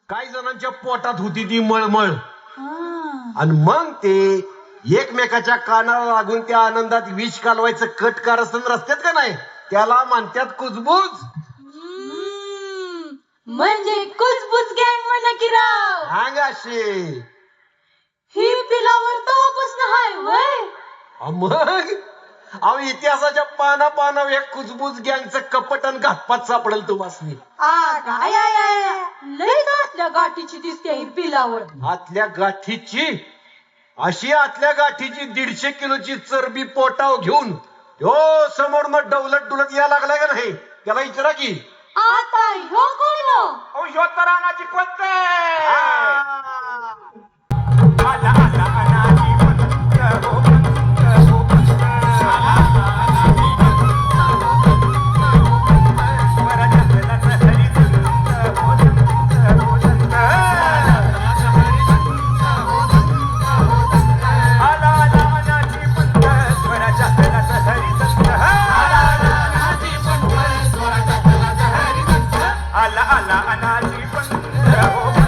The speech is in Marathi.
काही जणांच्या पोटात होती ती मळमळ हा. आणि मग ते एकमेकाच्या कानाला लागून त्या आनंदात विष कालवायचं कट कारस्थान रस्त्यात का नाही त्याला म्हणतात कुजबूज. म्हणजे कुजबुज गँग म्हणा की राव. सांग अशी ही पिलावर तवापासून हाय वय. मग अहो इतिहासाच्या पाना पानावर या कुजबूज गँगचं कपट आणि घातपात सापडेल तुम्हाला. लयच आतल्या गाठीची दिसते ही पिलावर. आतल्या गाठीची अशी आतल्या गाठीची 150 किलोची चरबी पोटाव घेऊन हो समोर मग डवलत डुलत या लागलाय का नाही त्याला विचारा की. आता ह्यो कोण हो? ह्यो तर रानाची पंत आला आला अनाजी पंत